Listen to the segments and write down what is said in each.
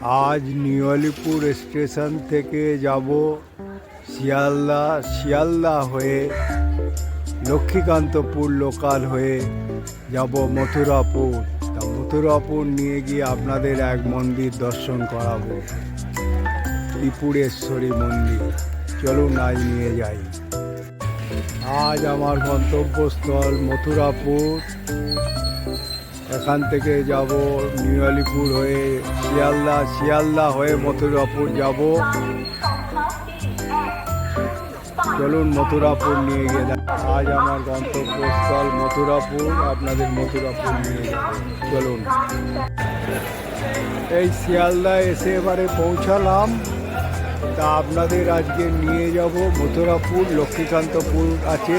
আজ new Alipur station থেকে যাব শিয়ালদা হয়ে লক্ষ্মীকান্তপুর লোকাল হয়ে যাব মথুরাপুর। তা মথুরাপুর নিয়ে গিয়ে আপনাদের এক মন্দির দর্শন করাবো, ত্রিপুরেশ্বরী মন্দির। চলুন আজ নিয়ে যাই। আজ আমার গন্তব্যস্থল মথুরাপুর। এখান থেকে যাব নিউ আলিপুর হয়ে শিয়ালদা হয়ে মথুরাপুর যাব। চলুন মথুরাপুর নিয়ে গিয়ে আজ আমার গন্তব্যস্থল মথুরাপুর, আপনাদের মথুরাপুর নিয়ে যাব। চলুন। এই শিয়ালদা এসে এবারে পৌঁছালাম। তা আপনাদের আজকে নিয়ে যাব মথুরাপুর। লক্ষ্মীকান্তপুর আছে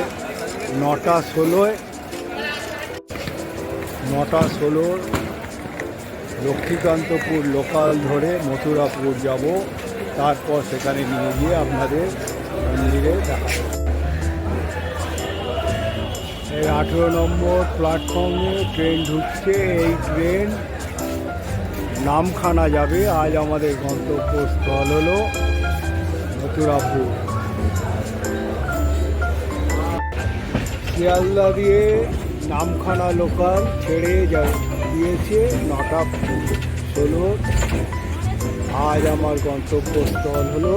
9:16 লক্ষ্মীকান্তপুর লোকাল ধরে মথুরাপুর যাব। তারপর সেখানে নিয়ে গিয়ে আপনাদের মন্দিরে দেখাবো। এই 18 নম্বর প্ল্যাটফর্মে ট্রেন ঢুকছে। এই ট্রেন নামখানা যাবে। আজ আমাদের গন্তব্যস্থল হলো মথুরাপুর। শিয়ালদা দিয়ে নামখানা লোকাল ছেড়ে দিয়েছে 9:16। আজ আমার গন্তব্যস্থল হলো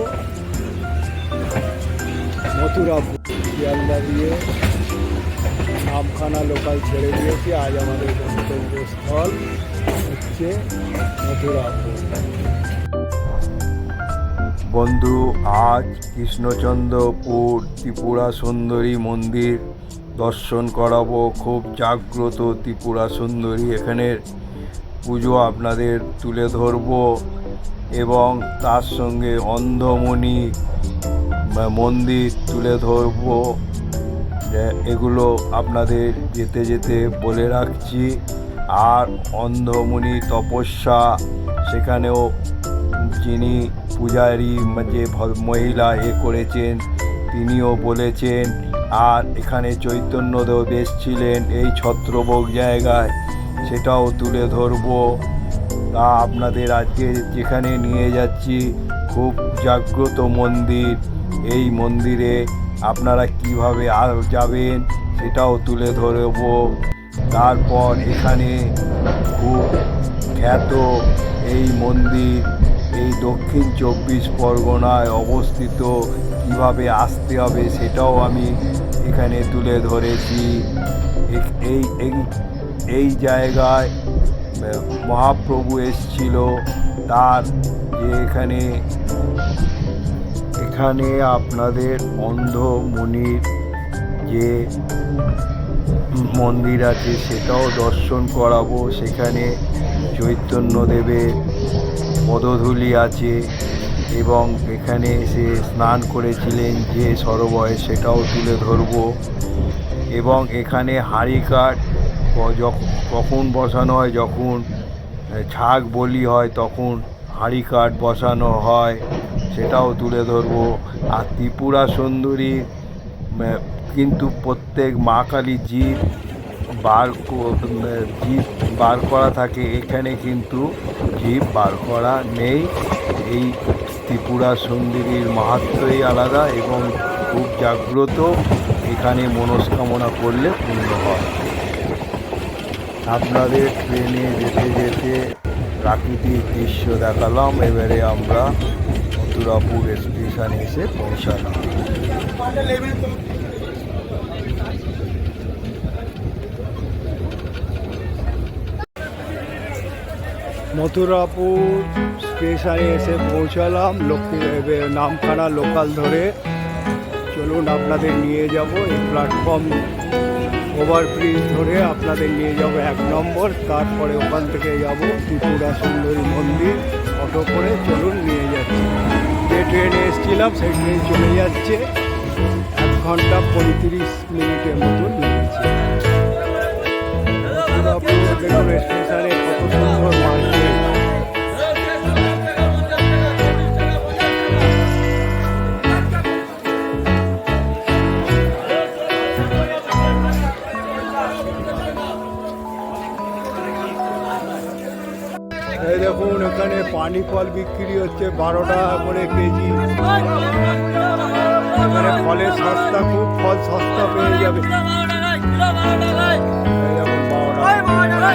মথুরাপুর। শিয়ালদা দিয়ে নামখানা লোকাল ছেড়ে দিয়েছে। আজ আমাদের গন্তব্যস্থল হচ্ছে মথুরাপুর। বন্ধু, আজ কৃষ্ণচন্দ্রপুর ত্রিপুরা সুন্দরী মন্দির দর্শন করাবো। খুব জাগ্রত ত্রিপুরা সুন্দরী, এখানের পুজো আপনাদের তুলে ধরবো এবং তার সঙ্গে অন্ধমণি মন্দির তুলে ধরবো। এগুলো আপনাদের যেতে যেতে বলে রাখছি। আর অন্ধমণি তপস্যা, সেখানেও যিনি পূজারী যে মহিলা করেছেন তিনিও বলেছেন। আর এখানে চৈতন্যদেব এসেছিলেন এই ছত্রভোগ জায়গায়, সেটাও তুলে ধরবো। তা আপনাদের আজকে যেখানে নিয়ে যাচ্ছি খুব জাগ্রত মন্দির। এই মন্দিরে আপনারা কিভাবে যাবেন সেটাও তুলে ধরবো। তারপর এখানে খুব খ্যাত এই মন্দির, এই দক্ষিণ 24 পরগনায় অবস্থিত। কিভাবে আসতে হবে সেটাও আমি এখানে তুলে ধরেছি। এই জায়গায় মহাপ্রভু এসেছিল। তার যে এখানে আপনাদের অন্ধমণির যে মন্দির আছে সেটাও দর্শন করাবো। সেখানে চৈতন্যদেবের পদধূলি আছে এবং এখানে এসে স্নান করেছিলেন যে সরোবরে, সেটাও তুলে ধরবো। এবং এখানে হাঁড়িকাঠ কখন বসানো হয়, যখন ছাগ বলি হয় তখন হাঁড়িকাঠ বসানো হয়, সেটাও তুলে ধরবো। আর ত্রিপুরা সুন্দরী কিন্তু প্রত্যেক মা কালী জীব বার করা থাকে, এখানে কিন্তু জীব বার করা নেই। এই ত্রিপুরা সুন্দরীর মাহাত্ম্যই আলাদা এবং খুব জাগ্রত। এখানে মনস্কামনা করলে পূর্ণ হয়। আপনাদের ট্রেনে যেতে যেতে প্রাকৃতিক দৃশ্য দেখালাম। এবারে আমরা মথুরাপুর স্টেশনে এসে পৌঁছালাম। মথুরাপুর স্টেশনে এসে পৌঁছালাম নামখানা লোকাল ধরে। চলুন আপনাদের নিয়ে যাব এই প্ল্যাটফর্ম ওভারব্রিজ ধরে আপনাদের নিয়ে যাব 1 নম্বর। তারপরে ওখান থেকে যাব ত্রিপুরা সুন্দরী মন্দির অটো করে। চলুন নিয়ে যাচ্ছি। যে ট্রেনে এসেছিলাম সেই ট্রেন চলে যাচ্ছে। 1 ঘন্টা 35 মিনিটের মতন লেগেছে। মথুরাপুর দেখুন স্টেশনে কত সুন্দর মার্কেট। এই দেখুন এখানে পানি ফল বিক্রি হচ্ছে 12 টাকা করে কেজি। এখানে ফলের সস্তা, খুব ফল সস্তা পেয়ে যাবে। এই যেমন 12 টাকা।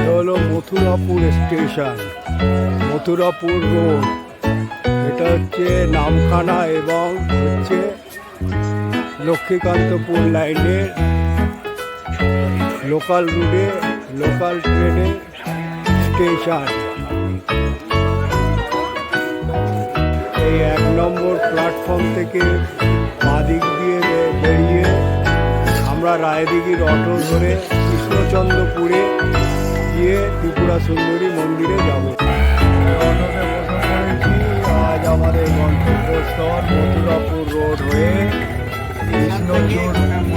হলো মথুরাপুর স্টেশন, মথুরাপুর রোড। এটা হচ্ছে নামখানা এবং হচ্ছে লক্ষ্মীকান্তপুর লাইনের লোকাল রুটে লোকাল ট্রেনের স্টেশন। এই 1 নম্বর প্ল্যাটফর্ম থেকে বাঁদিক দিয়ে বেরিয়ে আমরা রায়দিঘির অটো ধরে কৃষ্ণচন্দ্রপুরে গিয়ে ত্রিপুরা সুন্দরী মন্দিরে যাব। অটোতে বসে পড়েছি। আজ আমাদের গন্তব্যস্থল মথুরাপুর রোড হয়ে কৃষ্ণচন্দ্রপুর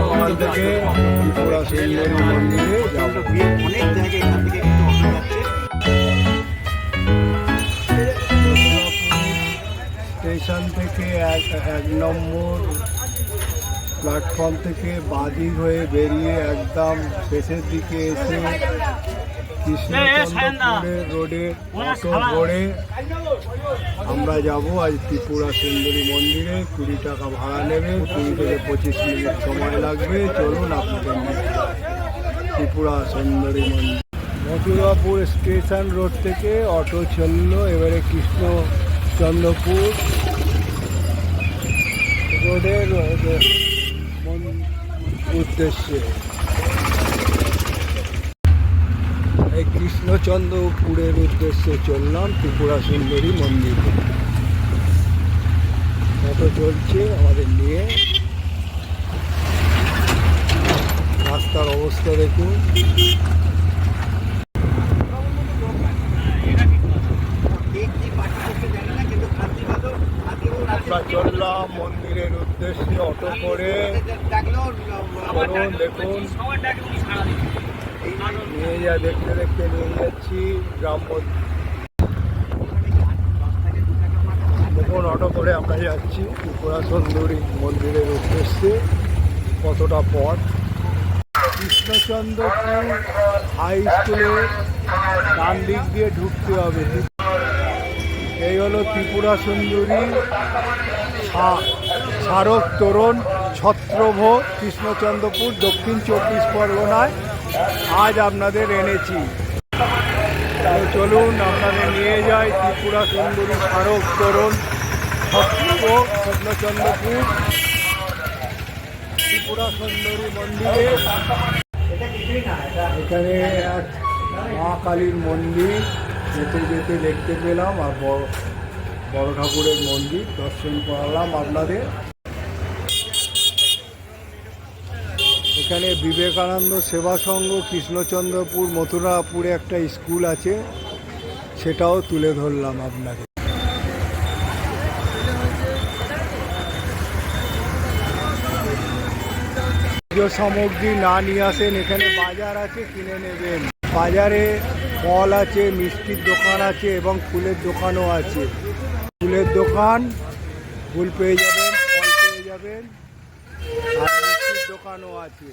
ওখান থেকে ত্রিপুরা সুন্দরী মন্দিরে যাব। স্টেশন থেকে 1 নম্বর প্ল্যাটফর্ম থেকে বাঁদিক হয়ে বেরিয়ে একদম শেষের দিকে এসে কৃষ্ণচন্দ্রপুরের রোডে অটো ধরে আমরা যাব আজ ত্রিপুরা সুন্দরী মন্দিরে। 20 টাকা ভাড়া নেবে, 20 থেকে 25 মিনিট সময় লাগবে। চলুন আপনাদের ত্রিপুরা সুন্দরী মন্দির। মথুরাপুর স্টেশন রোড থেকে অটো চললো এবারে কৃষ্ণচন্দ্রপুর রোডের উদ্দেশ্যে। এই কৃষ্ণচন্দ্রপুরের উদ্দেশ্যে চললাম ত্রিপুরা সুন্দরী মন্দিরে। অটো চলছে আমাদের নিয়ে। রাস্তার অবস্থা দেখুন। আমরা চললাম মন্দিরের উদ্দেশ্যে অটো করে। দেখুন দেখতে দেখতে নিয়ে যাচ্ছি গ্রাম্য। দেখুন অটো করে আমরা যাচ্ছি ত্রিপুরা সুন্দরী মন্দিরের উদ্দেশ্যে। কতটা পথ। কৃষ্ণচন্দ্রপুর হাই স্কুলে ডান দিক দিয়ে ঢুকতে হবে। এই হলো ত্রিপুরা সুন্দরী স্মারক তোরণ ছত্রভোগ কৃষ্ণচন্দ্রপুর, দক্ষিণ 24 পরগনায় আজ আপনাদের এনেছি। চলুন আপনাদের নিয়ে যাই ত্রিপুরা সুন্দরী স্মারক তোরণ ছত্রভোগ কৃষ্ণচন্দ্রপুর ত্রিপুরা সুন্দরী মন্দিরে। এখানে এক মা কালীর মন্দির যেতে যেতে দেখতে পেলাম, আর বড় ঠাকুরের মন্দির দর্শন করালাম আপনাদের। এখানে বিবেকানন্দ সেবা সংঘ কৃষ্ণচন্দ্রপুর মথুরাপুরে একটা স্কুল আছে, সেটাও তুলে ধরলাম আপনাদের। পুজো সামগ্রী না নিয়ে আসেন, এখানে বাজার আছে, কিনে নেবেন। বাজারে ফল আছে, মিষ্টির দোকান আছে এবং ফুলের দোকানও আছে। ফুলের দোকান, ফুল পেয়ে যাবেন, ফল পেয়ে যাবেন, আর মিষ্টির দোকানও আছে।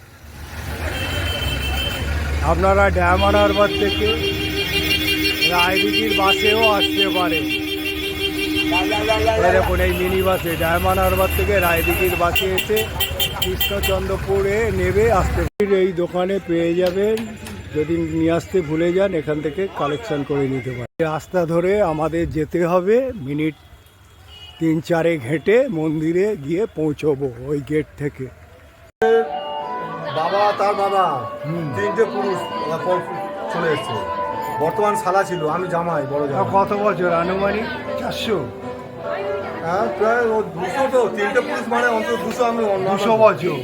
আপনারা ডায়মন্ড হারবার থেকে রায়দিঘির বাসেও আসতে পারেন। দেখুন এই মিনি বাসে ডায়মন্ড হারবার থেকে রায়দিঘির বাসে এসে কৃষ্ণচন্দ্রপুরে নেবে আসতে। এই দোকানে পেয়ে যাবেন, যদি নিয়ে আসতে ভুলে যান এখান থেকে কালেকশন করে নিতে পারেন। রাস্তা ধরে আমাদের যেতে হবে, মিনিট 3-4 হেঁটে মন্দিরে গিয়ে পৌঁছবো ওই গেট থেকে। বাবা তার বাবা 3টে পুরুষ চলে এসছে। বর্তমান শালা ছিল, আমি জামাই, বড় জামাই। কত বছর আনুমানিক? 400? হ্যাঁ প্রায় 200। তো 3টে পুরুষ মানে অন্তত 200। আমি 200 বছর,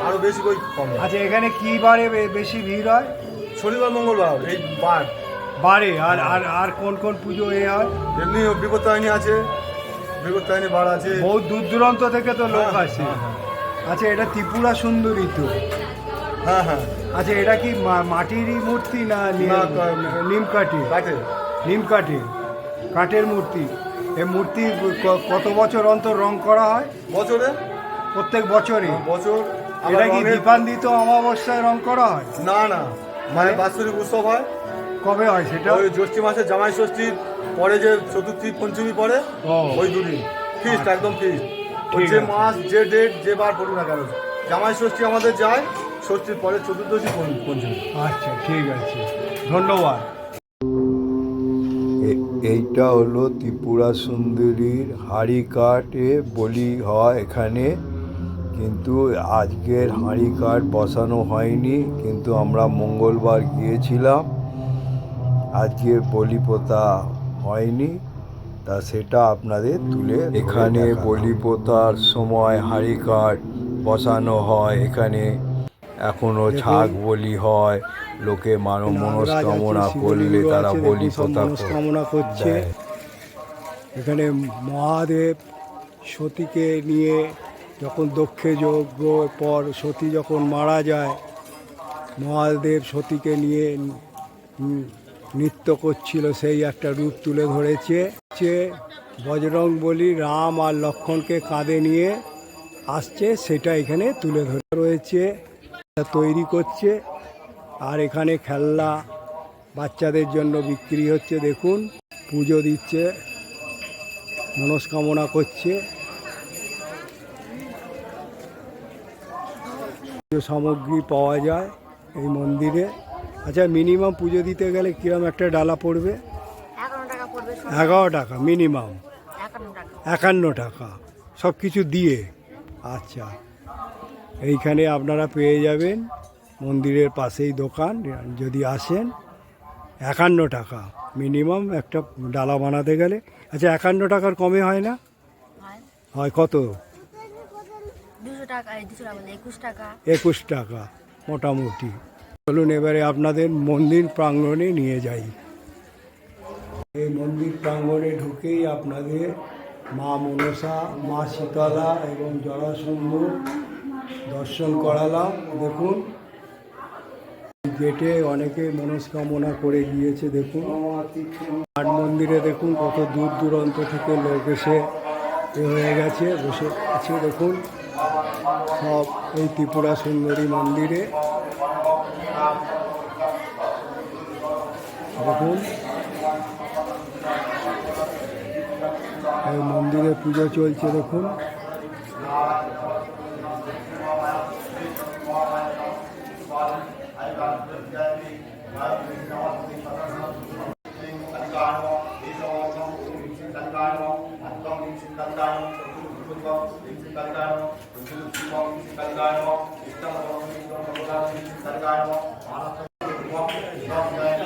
আরো বেশি বই কম। আচ্ছা এখানে কি বারে বেশি ভিড় হয়? শনিবার মঙ্গলবার এই বারে। আর আর আর কোন কোন পুজো এ হয়? এমনি বিপত্তায়নী আছে, বিপত্তায়নী বার আছে। বহুত দূর দূরান্ত থেকে তো লোক আসে। আচ্ছা এটা ত্রিপুরা সুন্দরী তো? হ্যাঁ হ্যাঁ। আচ্ছা এটা কি মাটিরই মূর্তি না নিম কাঠের? নিম কাঠের কাঠের মূর্তি। এই মূর্তি কত বছর অন্তর রং করা হয়? বছরে প্রত্যেক বছরই? বছর। এটা কি দীপান্বিত অমাবস্যায় রং করা হয়? না না, মায়ের বাৎসরিক উৎসব হয়। কবে হয় সেটা? ওই জ্যৈষ্ঠী মাসে জামাই ষষ্ঠীর পরে যে চতুর্থী পঞ্চমী পরে ওই দুদিন ফিস্ট, একদম ফিস্ট। ওই যে মাস যে ডেট যে বার পড়ি না কেন, জামাই ষষ্ঠী আমাদের যায়, ষষ্ঠীর পরে চতুর্দশী পঞ্চমী। আচ্ছা ঠিক আছে, ধন্যবাদ। এইটা হলো ত্রিপুরা সুন্দরীর হাঁড়ি কাঠে বলি হয় এখানে, কিন্তু আজকের হাঁড়ি কাঠ বসানো হয়নি, কিন্তু আমরা মঙ্গলবার গিয়েছিলাম, আজকে বলি পোতা হয়নি, তা সেটা আপনাদের তুলে এখানে বলি পোতার সময় হাঁড়ি কাঠ বসানো হয়। এখানে এখনো ছাগ বলি হয়, লোকে মনস্কামনা করলে তারা বলি পোতা মনস্কামনা করছে। এখানে মহাদেব সতীকে নিয়ে যখন দক্ষে যজ্ঞ পর সতী যখন মারা যায়, মহাদেব সতীকে নিয়ে নৃত্য করছিল, সেই একটা রূপ তুলে ধরেছে। বজরং বলি রাম আর লক্ষ্মণকে কাঁধে নিয়ে আসছে, সেটা এখানে তুলে ধরে রয়েছে, তৈরি করছে। আর এখানে খেলনা বাচ্চাদের জন্য বিক্রি হচ্ছে, দেখুন পুজো দিচ্ছে, মনস্কামনা করছে। পুজো সামগ্রী পাওয়া যায় এই মন্দিরে। আচ্ছা, মিনিমাম পুজো দিতে গেলে কিরম একটা ডালা পড়বে? 11 টাকা মিনিমাম, 51 টাকা সব কিছু দিয়ে। আচ্ছা, এইখানে আপনারা পেয়ে যাবেন, মন্দিরের পাশেই দোকান, যদি আসেন 51 টাকা মিনিমাম একটা ডালা বানাতে গেলে। আচ্ছা, 51 টাকার কমে হয় না? হয় কত? 21 টাকা মোটামুটি। চলুন এবারে আপনাদের মন্দির প্রাঙ্গণে নিয়ে যাই। এই মন্দির প্রাঙ্গণে ঢুকেই আপনাদের মা মনসা, মা শীতলা এবং জরাসন্ধ দর্শন করালাম। দেখুন গেটে অনেকে মনস্কামনা করে গিয়েছে। দেখুন আট মন্দিরে দেখুন কত দূর দূরান্ত থেকে লোক এসে হয়ে গেছে, বসে আছে। দেখুন সব এই ত্রিপুরা সুন্দরী মন্দিরে দেখুন এই মন্দিরে পুজো চলছে। দেখুন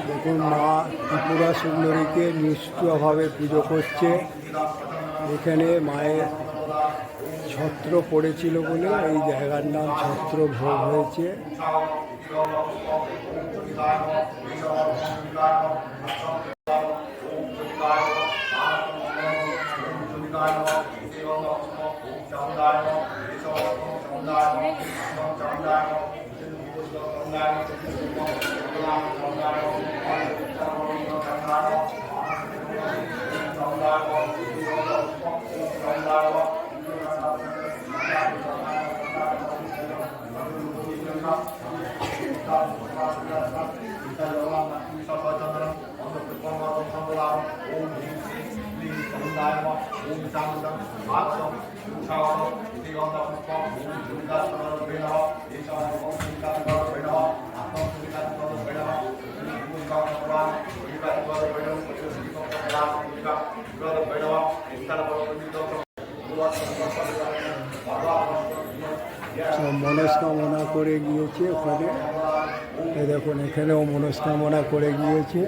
দেখুন মা ত্রিপুরা সুন্দরীকে নিষ্ঠুরভাবে পুজো করছে। এখানে মায়ের ছত্র পড়েছিল বলে এই জায়গার নাম ছত্র ভোগ হয়েছে। মনস্কামনা করে গিয়েছে ওখানে, দেখুন এখানেও মনস্কামনা করে গিয়েছে।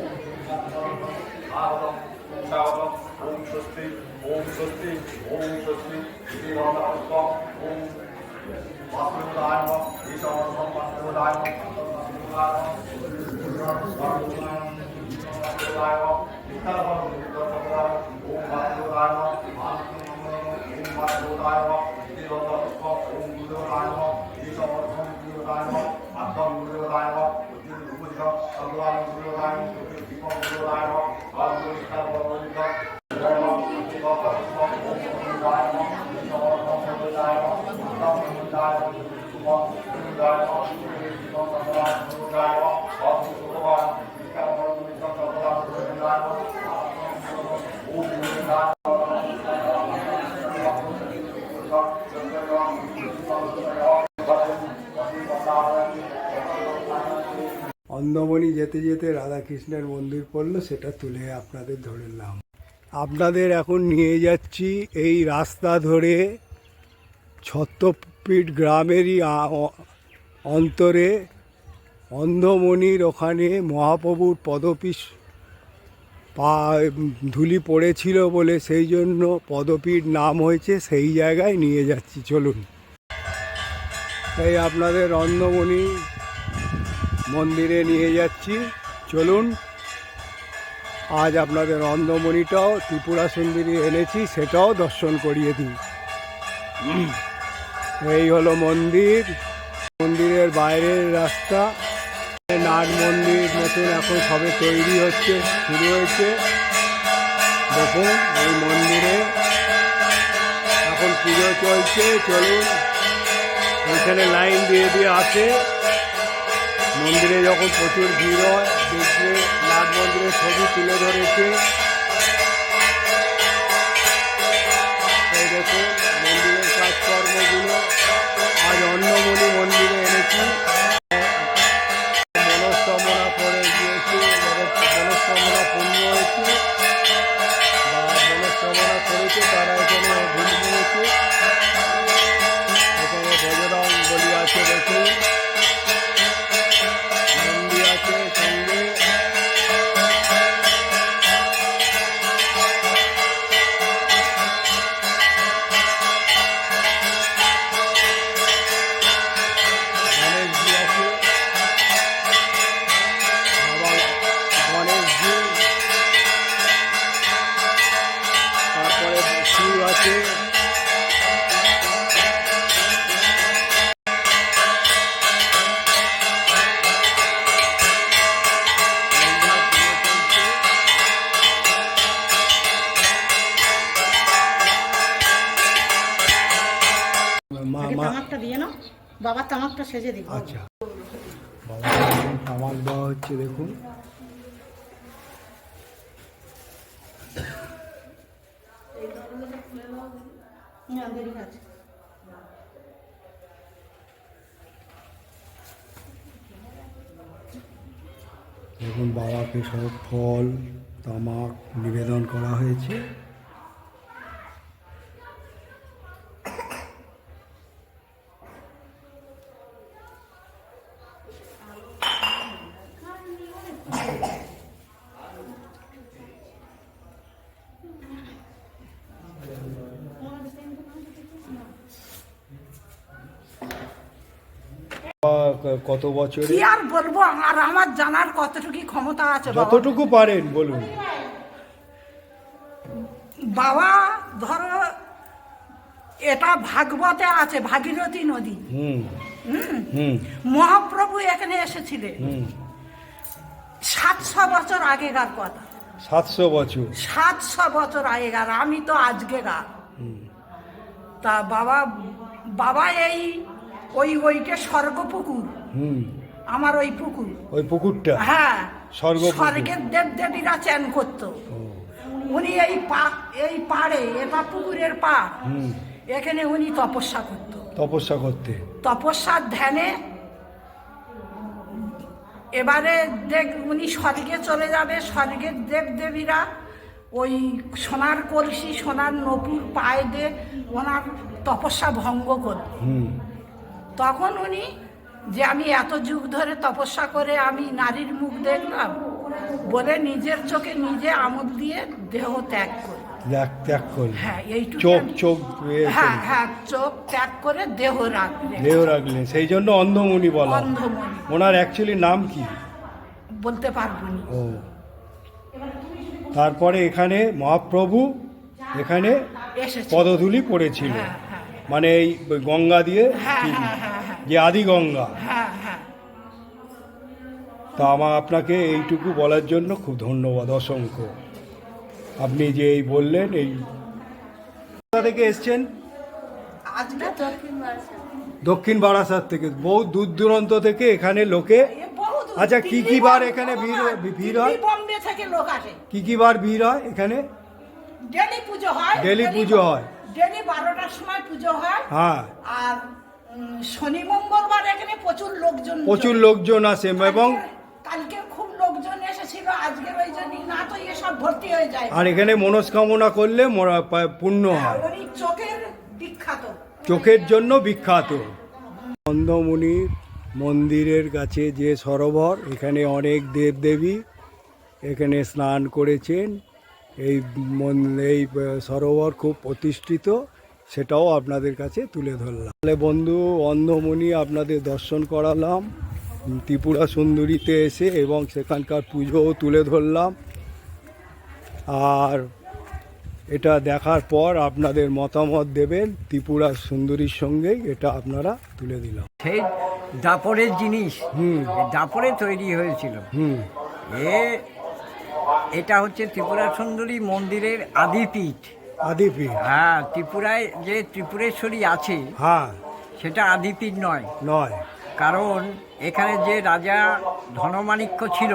অন্ধমণি যেতে যেতে রাধাকৃষ্ণের মন্দির পড়লো, সেটা তুলে আপনাদের ধরলাম। আপনাদের এখন নিয়ে যাচ্ছি এই রাস্তা ধরে ছত্রপীঠ গ্রামেরই অন্তরে অন্ধমণির ওখানে মহাপ্রভুর পদপীঠ ধুলি পড়েছিল বলে সেই জন্য পদপীঠ নাম হয়েছে, সেই জায়গায় নিয়ে যাচ্ছি। চলুন, তাই আপনাদের অন্ধমণি মন্দিরে নিয়ে যাচ্ছি। চলুন, আজ আপনাদের অন্ধমণিটাও ত্রিপুরা সুন্দরী এনেছি, সেটাও দর্শন করিয়ে দিই। এই হলো মন্দির, মন্দিরের বাইরের রাস্তা। নাট মন্দির নতুন এখন সবে তৈরি হচ্ছে, শুরু হয়েছে। দেখুন এই মন্দিরে এখন পুজো চলছে। চলুন, এখানে লাইন দিয়ে দিয়ে আসে। মন্দিরে যখন প্রচুর ভিড় হয়, দেখবে নাট মন্দিরের ছবি তুলে ধরেছে। এই দেখুন মন্দিরের কাজকর্মগুলো আজ অন্ধমণি মন্দিরে এনেছি। মনস্কামনা করে গিয়েছে, মনস্কামনা পূর্ণ হয়েছে বা মনস্কামনা করেছে তারা এখানে ভিড় করেছে। এখানে বজরং বলি আছে, দেখুন মন্দির আছে সঙ্গে। গণেশজি আছে, বাবা গণেশজি, তারপরে শিব আছে। তামাকটা দিয়ে নাও, বাবার তামাকটা সেজে দিই। আচ্ছা, বাবা তামাক দেওয়া হচ্ছে। দেখুন দেরি আছে। দেখুন বাবাকে সব ফল তামাক নিবেদন করা হয়েছে। কত বছরে কি আর বলবো, আর আমার জানার কতটুকু ক্ষমতা আছে বাবা। যতটুকু পারেন বলুন। বাবা ধরো এটা ভাগবতে আছে, ভাগীরথী নদী। মহাপ্রভু এখানে এসেছিলেন 700 বছর আগেকার কথা। 700 বছর 700 বছর আগেকার, আমি তো আজকেকার। তা বাবা এই ওইটা স্বর্গপুকুর, আমার ওই পুকুর, ওই পুকুরটা, হ্যাঁ, স্বর্গপুকুর। স্বর্গের দেবদেবীরা চান করতো। উনি এই পাড়ে, এটা পুকুরের পাড়, এখানে উনি তপস্যা করতে তপস্যার ধ্যানে। এবারে উনি স্বর্গে চলে যাবে, স্বর্গের দেবদেবীরা ওই সোনার কলসি, সোনার নপুর পায়ে দিয়ে ওনার তপস্যা ভঙ্গ করবে। তখন উনি যে আমি এত যুগ ধরে তপস্যা করে আমি নারীর মুখ দেখলাম বলে নিজের চোখে নিজে আমোদ দিয়ে দেহ ত্যাগ করে, হ্যাঁ এইটুকু, চোখ হ্যাঁ চোখ ত্যাগ করে দেহ রাখলেন। সেই জন্য অন্ধমণি বলা। অন্ধমণি। ওনার অ্যাকচুয়ালি নাম কি বলতে পারবো না। ও, তারপরে এখানে মহাপ্রভু এখানে পদধূলি পড়েছিল, মানে এই গঙ্গা দিয়ে, যে আদি গঙ্গা। তা আপনাকে এইটুকু বলার জন্য খুব ধন্যবাদ, অসংখ্য। আপনি যে এই বললেন, এই থেকে এসছেন? আজকে দক্ষিণ বারাসাত থেকে, বহু দূর দূরান্ত থেকে এখানে লোকে। আচ্ছা, কি কি বার এখানে ভিড় হয়? বম্বে থেকে লোক আসে। কি বার ভিড় হয় এখানে? ডেলি পুজো হয়। ডেলি পুজো হয়। ডেলি 12টার সময় পুজো হয়। হ্যাঁ। আর শনি মঙ্গলবার এখানে প্রচুর লোকজন আসে এবং কালকে খুব লোকজন এসেছিল, আজকে ওই জন্যই না তো এসব ভর্তি হয়ে যায়। আর এখানে মনস্কামনা করলে পূর্ণ হয়। উনি চোখের বিখ্যাত, চোখের জন্য বিখ্যাত। অন্ধমুনির মন্দিরের কাছে যে সরোবর, এখানে অনেক দেবদেবী এখানে স্নান করেছেন। এই সরোবর খুব প্রতিষ্ঠিত, সেটাও আপনাদের কাছে তুলে ধরলাম। তাহলে বন্ধু, অন্ধমুনি আপনাদের দর্শন করালাম ত্রিপুরা সুন্দরীতে এসে, এবং সেখানকার পুজোও তুলে ধরলাম। আর এটা দেখার পর আপনাদের মতামত দেবেন ত্রিপুরা সুন্দরীর সঙ্গেই, এটা আপনারা তুলে দিলাম। সেই দাপরের জিনিস দাপরে তৈরি হয়েছিল। এটা হচ্ছে ত্রিপুরা সুন্দরী মন্দিরের আদিপীঠ। আদিপীঠ? হ্যাঁ, ত্রিপুরায় যে ত্রিপুরেশ্বরী আছে, হ্যাঁ, সেটা আদিপীঠ নয়। নয়। কারণ এখানে যে রাজা ধনমাণিক্য ছিল,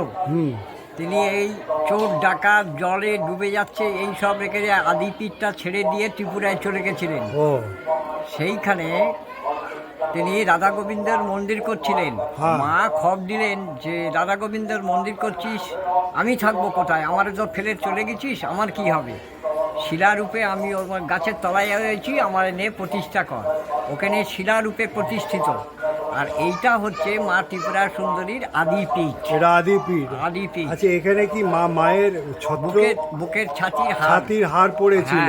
তিনি এই চোর ডাকাত জলে ডুবে যাচ্ছে এই সব রেখে আদিপীঠটা ছেড়ে দিয়ে ত্রিপুরায় চলে গেছিলেন। সেইখানে তিনি রাধা গোবিন্দের মন্দির করছিলেন। মা খবর দিলেন যে রাধা গোবিন্দের মন্দির করছিস, আমি থাকবো কোথায়? আমার তো ফেলে চলে গেছিস, আমার কি হবে? শিলারূপে আমি ওর গাছের তলায় রয়েছি, আমার এনে প্রতিষ্ঠা কর। ওখানে শিলারূপে প্রতিষ্ঠিত। আর এইটা হচ্ছে মা ত্রিপুরা সুন্দরীর আদিপীঠ। এটা আদিপীঠ? আদিপীঠ। আচ্ছা, এখানে কি মায়ের বুকের ছাতির হাড় পড়েছিল,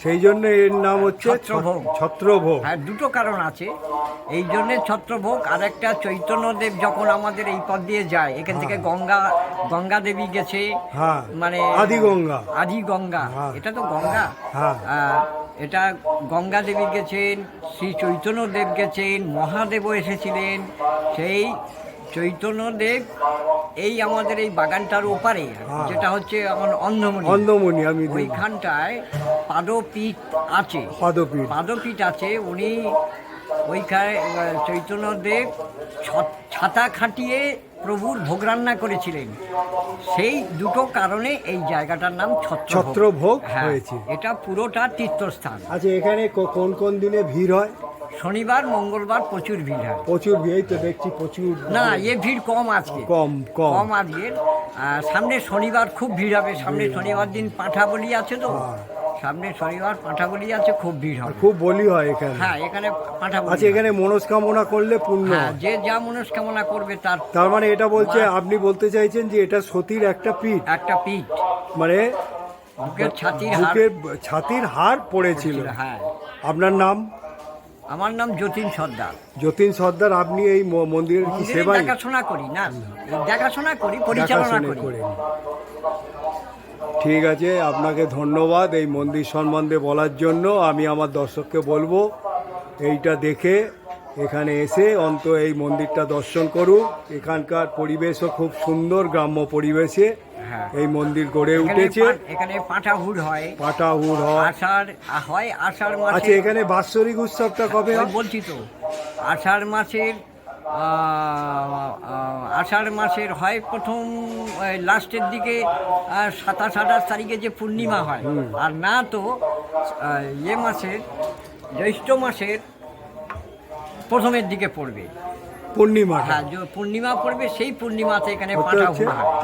সেই জন্য এর নাম হচ্ছে ছত্রভোগ। ছত্রভোগ। হ্যাঁ, দুটো কারণ আছে এই জন্যে ছত্রভোগ। আর একটা চৈতন্যদেব যখন আমাদের এই পথ দিয়ে যায়, এখান থেকে গঙ্গা দেবী গেছে, মানে আদি গঙ্গা, এটা তো গঙ্গা। এটা গঙ্গা দেবী গেছেন, শ্রী চৈতন্যদেব গেছেন, মহাদেবও এসেছিলেন। সেই চৈতন্যদেব এই আমাদের এই বাগানটার ওপারে, যেটা হচ্ছে আমার অন্ধমণি, আমি ওইখানটায় পাদপীঠ আছে। পাদপীঠ আছে। উনি ওইখানে চৈতন্যদেব ছাতা খাটিয়ে প্রভুর ভোগ রান্না করেছিলেন। সেই দুটো কারণে এই জায়গাটার নাম ছত্রভোগ হয়েছে। এটা পুরোটা তীর্থস্থান। আচ্ছা, এখানে কোন কোন দিনে ভিড় হয়? শনিবার মঙ্গলবার প্রচুর ভিড় হয়। প্রচুর ভিড় তো দেখছি, প্রচুর। না, এ ভিড় কম আজকে, কম আজকের। সামনে শনিবার খুব ভিড় হবে। সামনে শনিবার দিন পাঁঠা বলি আছে, তো সামনে শনিবার পাঁঠা বলি আছে, খুব ভিড় হবে। খুব বলি হয় এখানে? হ্যাঁ, এখানে পাঁঠা বলি। আচ্ছা, এখানে মনস্কামনা করলে পূর্ণ? যে যা মনস্কামনা করবে তার মানে এটা বলছে, আপনি বলতে চাইছেন যে এটা সতীর একটা পীঠ? একটা পীঠ, মানে বুকের ছাতির হাড় পড়েছিল। হ্যাঁ। আপনার নাম? আমার নাম যতীন সর্দার। যতীন সর্দার। আপনি এই মন্দিরের কি সেবা? দেখাশোনা করি না, দেখাশোনা করি, পরিচালনা করি। ঠিক আছে, আপনাকে ধন্যবাদ এই মন্দির সম্বন্ধে বলার জন্য। আমি আমার দর্শককে বলবো এইটা দেখে এখানে এসে এই মন্দিরটা দর্শন করুন। এখানকার পরিবেশও খুব সুন্দর, গ্রাম্য পরিবেশে এই মন্দির গড়ে উঠেছে। এখানে পাঁঠাহুড় হয়। আষাঢ় মাসে। আচ্ছা, এখানে বাৎসরিক উৎসবটা কবে হয়? বলছি তো, আষাঢ় মাসের হয় প্রথম লাস্টের দিকে, 27-28 তারিখে যে পূর্ণিমা হয়। আর না তো জ্যৈষ্ঠ মাসের প্রথমের দিকে পড়বে পূর্ণিমা। হ্যাঁ, পূর্ণিমা পড়বে, সেই পূর্ণিমাতে এখানে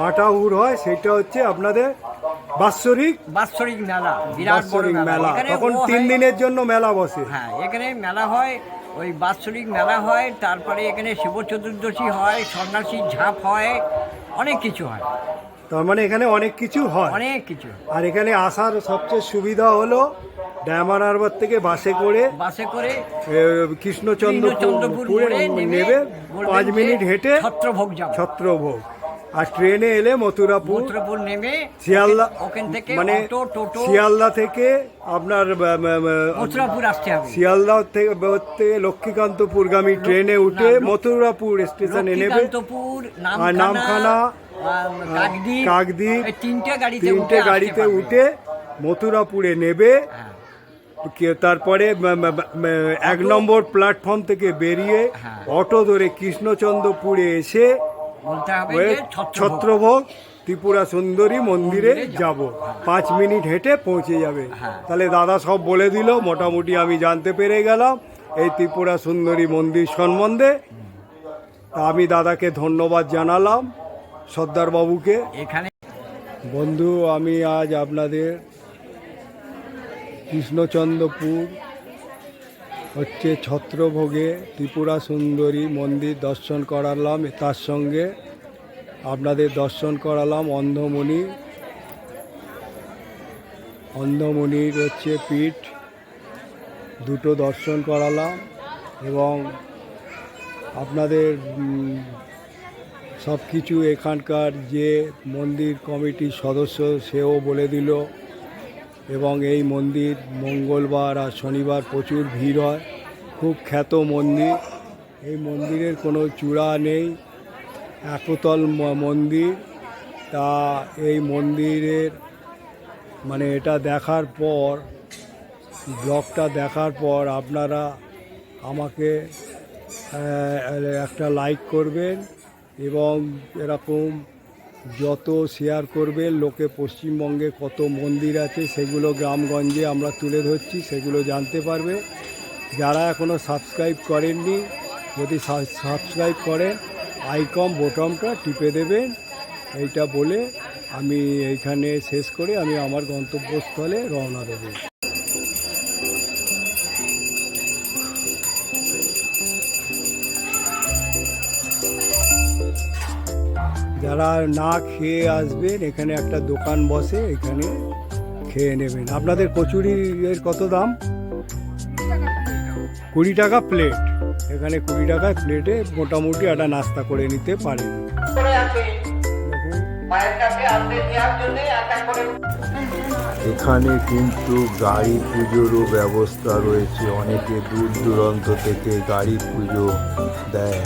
পাঁঠাহুড় হয়। সেটা হচ্ছে আপনাদের বাৎসরিক মেলা, বিরাট বড় মেলা। তখন 3 দিনের জন্য মেলা বসে। হ্যাঁ, এখানে মেলা হয়, ওই বাৎসরিক মেলা হয়। তারপরে এখানে শিব চতুর্দশী হয়, সন্ন্যাসীর ঝাঁপ হয়, অনেক কিছু হয়। তার মানে এখানে অনেক কিছু হয়, অনেক কিছু। আর এখানে আসার সবচেয়ে সুবিধা হলো ডায়মন্ড হারবার থেকে বাসে করে কৃষ্ণচন্দ্রপুর নেবে, 5 মিনিট হেঁটে ছত্রভোগ। আর ট্রেনে এলে মথুরাপুর নেমে শিয়ালদা, ওখান থেকে মানে শিয়ালদা থেকে আপনার মথুরাপুর আসতে হবে। শিয়ালদা থেকে লক্ষ্মীকান্তপুরগামী ট্রেনে উঠে মথুরাপুর স্টেশনে নেবে। আর নামখানা, কাকদ্বীপ, 3টে গাড়িতে উঠে মথুরাপুরে নেবে। তারপরে 1 নম্বর প্ল্যাটফর্ম থেকে বেরিয়ে হ্যাঁ। অটো ধরে কৃষ্ণচন্দ্রপুরে এসে বলতে হবে ওই যে ছত্রভোগ। ছত্রভোগ ত্রিপুরা সুন্দরী মন্দিরে যাব 5 মিনিট হেঁটে পৌঁছে যাবে। হ্যাঁ। তাহলে দাদা সব বলে দিল, মোটামুটি আমি জানতে পেরে গেলাম এই ত্রিপুরা সুন্দরী মন্দির সম্বন্ধে। তা আমি দাদাকে ধন্যবাদ জানালাম, সর্দারবাবুকে। এখানে বন্ধু, আমি আজ আপনাদের কৃষ্ণচন্দ্রপুর হচ্ছে ছত্রভোগে ত্রিপুরা সুন্দরী মন্দির দর্শন করালাম, তার সঙ্গে আপনাদের দর্শন করালাম অন্ধমণির হচ্ছে পীঠ, দুটো দর্শন করালাম এবং আপনাদের সব কিছু এখানকার যে মন্দির কমিটির সদস্য সেও বলে দিল। এবং এই মন্দির মঙ্গলবার আর শনিবার প্রচুর ভিড় হয়, খুব খ্যাত মন্দির। এই মন্দিরের কোনো চূড়া নেই, একতল মন্দির। তা এই মন্দিরের মানে এটা দেখার পর, ব্লগটা দেখার পর আপনারা আমাকে একটা লাইক করবেন এবং এরকম যত শেয়ার করবেন। লোকে পশ্চিমবঙ্গে কত মন্দির আছে সেগুলো গ্রামগঞ্জে আমরা তুলে ধরছি, সেগুলো জানতে পারবে। যারা এখনও সাবস্ক্রাইব করেননি, যদি সাবস্ক্রাইব করেন আইকন বোতামটা টিপে দেবেন। এইটা বলে আমি এইখানে শেষ করে আমি আমার গন্তব্যস্থলে রওনা দেব। যারা না খেয়ে আসবেন, এখানে একটা দোকান বসে, এখানে খেয়ে নেবেন। আপনাদের কচুরির কত দাম? 20 টাকা প্লেট। এখানে 20 টাকায় প্লেটে মোটামুটি একটা নাস্তা করে নিতে পারেন। এখানে কিন্তু গাড়ি পুজোরও ব্যবস্থা রয়েছে, অনেকে দূর দূরান্ত থেকে গাড়ি পুজো দেয়।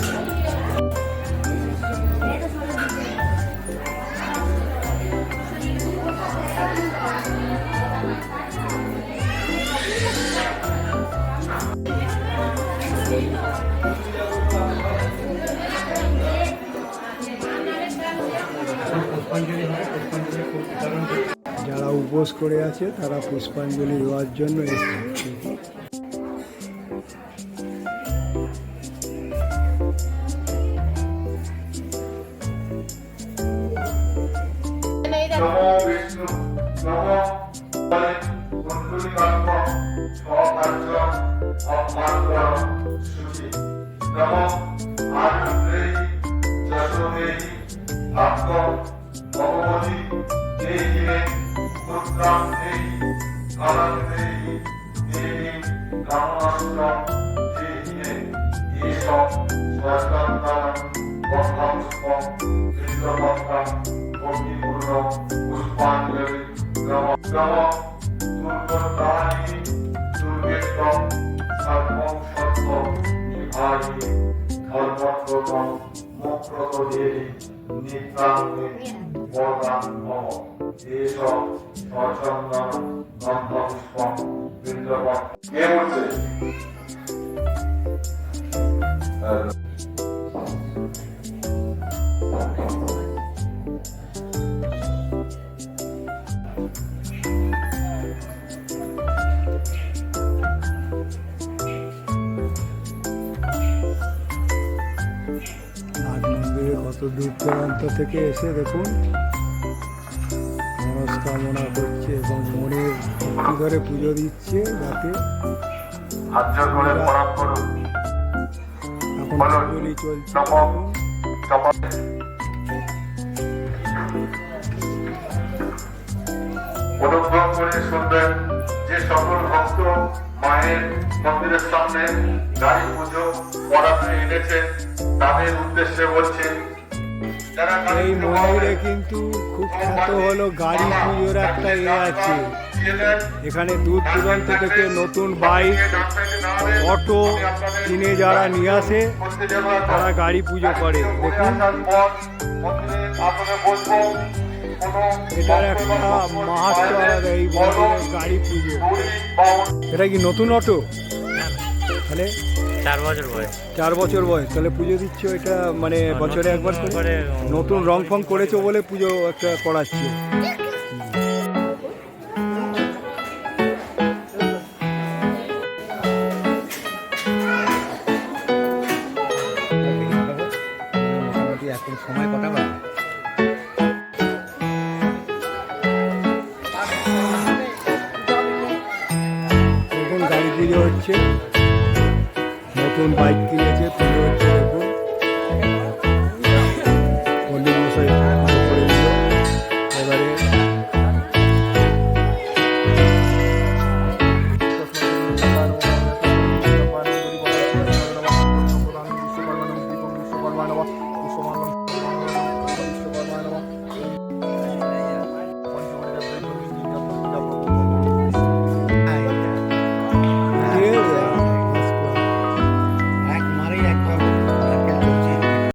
যারা উপোস করে আছে তারা পুষ্পাঞ্জলি দেওয়ার জন্য এসেছে। কত দূর দূরান্ত থেকে এসে দেখুন মনস্কামনা করছে এবং মনের ভক্তি করে পুজো দিচ্ছে, যাতে এখন পুজোলি চলছে। অনুগ্রহ করে শুনবেন যে সকল ভক্ত মায়ের মন্দিরের সামনে গাড়ি পুজো করাতে এনেছেন, তাদের উদ্দেশ্যে বলছেন এই মন্দিরে কিন্তু খুব খ্যাত হলো গাড়ি পুজোর একটা আছে। এখানে দূর দূরান্ত থেকে নতুন বাইক, অটো কিনে যারা নিয়ে আসে তারা গাড়ি পুজো করে। দেখুন এটার একটা মাহাত্ম্য আলাদা এই মন্দিরের গাড়ি পুজো। এটা কি নতুন অটো? তাহলে 4 বছর বয়স। 4 বছর বয়স, তাহলে পুজো দিচ্ছ এটা মানে বছরে একবার করে? নতুন রং ফং করেছো বলে পুজো একটা করাচ্ছ। মোটামুটি এখন সময় কটা বাজে? এখন গাড়ি পুজো হচ্ছে, নতুন বাইক কিনেছে, পুজো হচ্ছে।